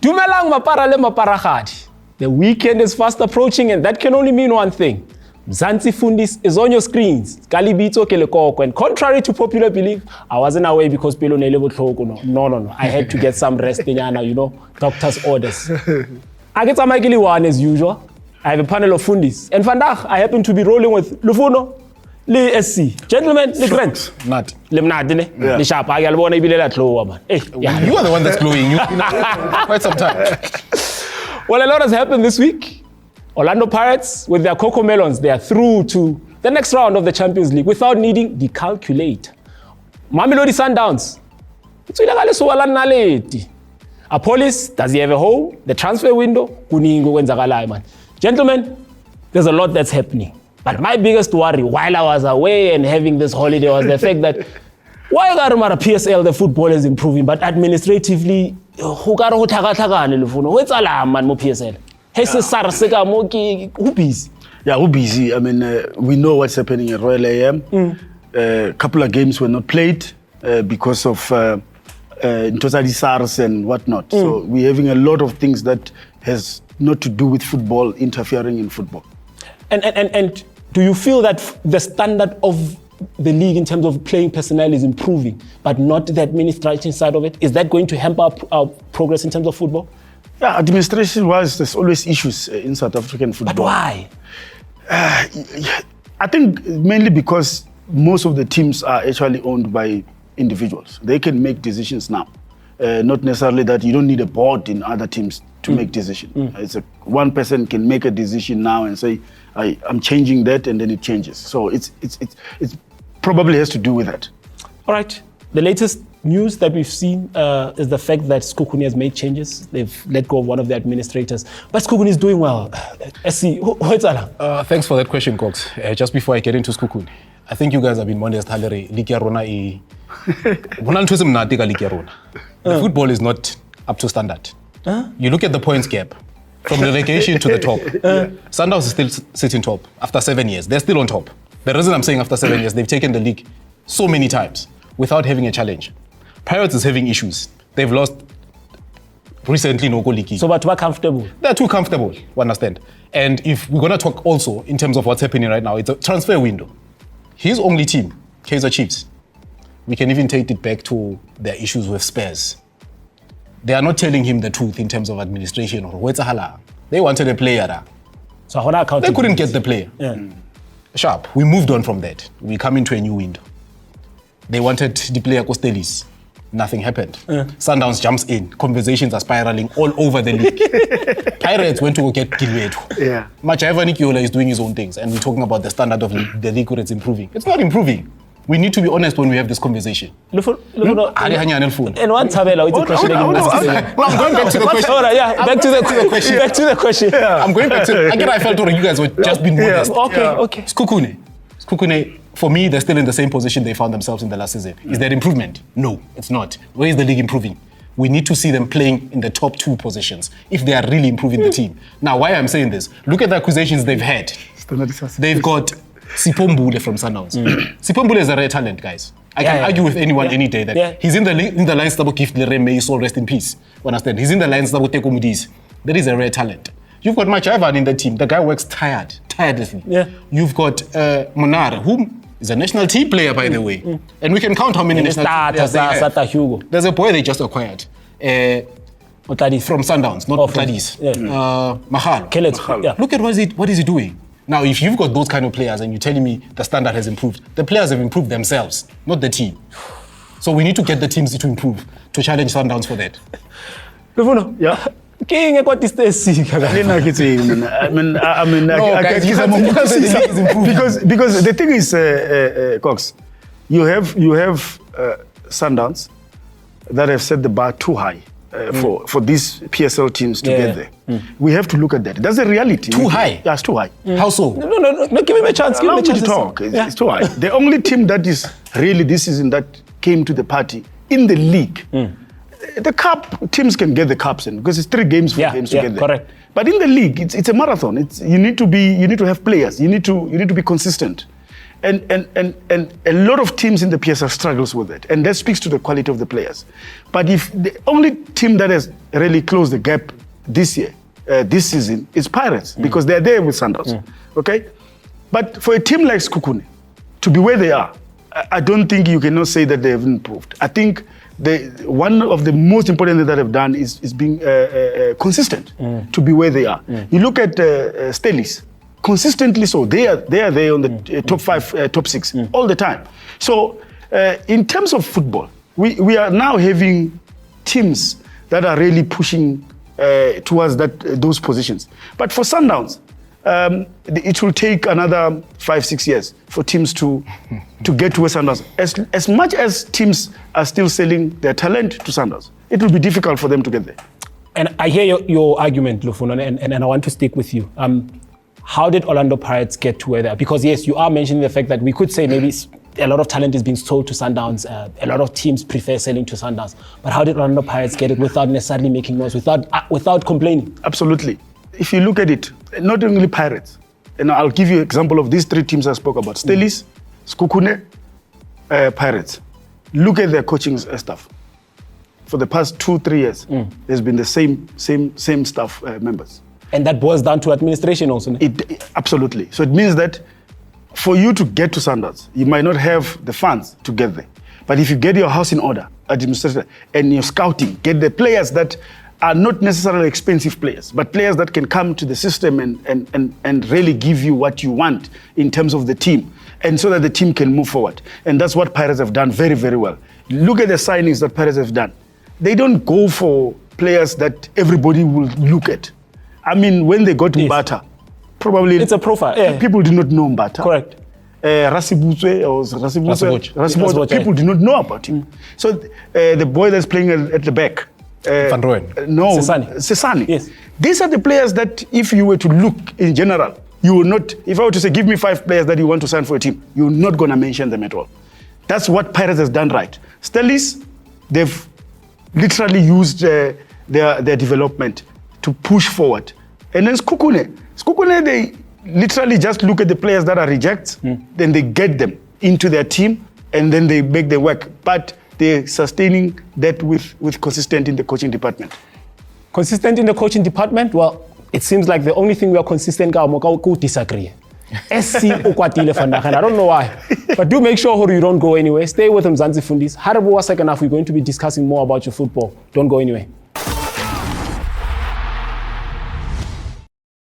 Dumelang mapara le maparagadi. The weekend is fast approaching and that can only mean one thing. Mzanzi Fundiz is on your screens. Kalibito ke Lekoko. And contrary to popular belief, I wasn't away because Pelo Nelevo Tlhoko. No. I had to get some rest in doctor's orders. I get Samakili one as usual. I have a panel of Fundis. And vandaag, I happen to be rolling with Lufuno, Le SC. Gentlemen, Le Grant. Not. Le Mnadine. Le Sharp. I got one man. You are the one that's glowing. You quite some time. Well, a lot has happened this week. Orlando Pirates, with their Coco Melons, they are through to the next round of the Champions League without needing the calculate. Mamelodi Sundowns. Apolis, does he have a hole? The transfer window? Gentlemen, there's a lot that's happening. But my biggest worry while I was away and having this holiday was the fact that why Garumara PSL, the football is improving, but administratively, who PSL? Who busy? Yeah, who busy? I mean, we know what's happening at Royal AM. A couple of games were not played because of totally SARS and whatnot. So we're having a lot of things that has not to do with football interfering in football. And do you feel that the standard of the league in terms of playing personnel is improving, but not the administration side of it? Is that going to hamper our progress in terms of football? Yeah, administration-wise, there's always issues in South African football. But why? I think mainly because most of the teams are actually owned by individuals. They can make decisions now. Not necessarily that you don't need a board in other teams to make decisions. It's one person can make a decision now and say, I'm changing that, and then it changes. So it probably has to do with that. All right. The latest news that we've seen is the fact that Sekhukhune has made changes. They've let go of one of the administrators. But Sekhukhune is doing well. Thanks for that question, Cox. Just before I get into Sekhukhune, I think you guys have been modest. The football is not up to standard. You look at the points gap from relegation to the top. Sundowns is still sitting top after 7 years. They're still on top. The reason I'm saying after 7 years, they've taken the league so many times without having a challenge. Pirates is having issues. They've lost recently no goal league. So but we're comfortable? They're too comfortable, you understand? And if we're going to talk also in terms of what's happening right now, it's a transfer window. His only team, Kaizer Chiefs, we can even take it back to their issues with Spurs. They are not telling him the truth in terms of administration or Thwihli. They wanted a player. So how they couldn't get the player. Sharp. We moved on from that. We come into a new window. They wanted the player Costellis. Nothing happened. Sundowns jumps in. Conversations are spiraling all over the league. Pirates went to go get Gilwedu. Yeah. Machaeva Nikiola is doing his own things, and we're talking about the standard of the league where it's improving. It's not improving. We need to be honest when we have this conversation. And one Tabela, it's a question again. I'm going back to the question. All right, yeah, back to the question. I'm going back to again, I felt you guys were just being modest. Okay. Sekhukhune, for me, they're still in the same position they found themselves in the last season. Is there improvement? No, it's not. Where is the league improving? We need to see them playing in the top 2 positions if they are really improving the team. Now, why I'm saying this, look at the acquisitions they've had. They've got Sipombule from Sundowns. Sipombule is a rare talent, guys. I can argue with anyone any day that he's in the lines that gift Lere, may his soul rest in peace. Understand? He's in the lines that will take Mudis. That is a rare talent. You've got Machaeva in the team. The guy works tirelessly. You've got Monar, who is a national team player, by the way. And we can count how many national team players they have. There's a boy they just acquired. From Sundowns, not Otadis. Mahalo. Look at what is he doing. Now, if you've got those kind of players and you're telling me the standard has improved, the players have improved themselves, not the team. So we need to get the teams to improve, to challenge Sundowns for that. Lufuno, yeah. King, what is this? Because the thing is, Cox, you have Sundowns that have set the bar too high. For these PSL teams to get there. We have to look at that. That's a reality. Too high? Yeah, it's too high. How so? No, give him a chance. Allow me to talk. It's too high. The only team that is really this season that came to the party in the league, the cup teams can get the cups in because it's 3 games for games to get there. Correct. But in the league, it's a marathon. You need to have players. You need to be consistent. And a lot of teams in the PSL struggles with it. And that speaks to the quality of the players. But if the only team that has really closed the gap this year, this season, is Pirates, because they're there with Sundowns. Okay? But for a team like Sekhukhune to be where they are, I don't think you cannot say that they have improved. I think one of the most important things that they've done is being consistent to be where they are. You look at Stelis, consistently so. They are there on the top 5, top 6 all the time. So in terms of football, we are now having teams that are really pushing towards those positions. But for Sundowns, it will take another 5-6 years for teams to get to where Sundowns. As much as teams are still selling their talent to Sundowns, it will be difficult for them to get there. And I hear your argument, Lufuno, and I want to stick with you. How did Orlando Pirates get to where they are? Because yes, you are mentioning the fact that we could say maybe a lot of talent is being sold to Sundowns. A lot of teams prefer selling to Sundowns. But how did Orlando Pirates get it without necessarily making noise, without complaining? Absolutely. If you look at it, not only Pirates, and I'll give you an example of these 3 teams I spoke about: Stelis, Sekhukhune, Pirates. Look at their coaching staff. For the past 2-3 years, there's been the same staff members. And that boils down to administration also. Absolutely. So it means that for you to get to Sundowns, you might not have the funds to get there. But if you get your house in order, administration, and your scouting, get the players that are not necessarily expensive players, but players that can come to the system and really give you what you want in terms of the team, and so that the team can move forward. And that's what Pirates have done very, very well. Look at the signings that Pirates have done. They don't go for players that everybody will look at. I mean, when they got Mbata, probably it's a profile. Yeah. People did not know Mbata. Correct. Rasibutwe, people did not know about him. So the boy that's playing at the back, Van Rooyen. No, Sesani. Yes. These are the players that if you were to look in general, you will not, if I were to say, give me 5 players that you want to sign for a team, you're not going to mention them at all. That's what Pirates has done right. Stelis, they've literally used their development to push forward. And then Sekhukhune, they literally just look at the players that are rejects, then they get them into their team, and then they make them work. But they're sustaining that with consistent in the coaching department. Consistent in the coaching department? Well, it seems like the only thing we are consistent with disagree. SC Ukwatile Fandakan. I don't know why. But do make sure you don't go anywhere. Stay with Mzanzi Fundiz. Haribo second half, we're going to be discussing more about your football. Don't go anywhere.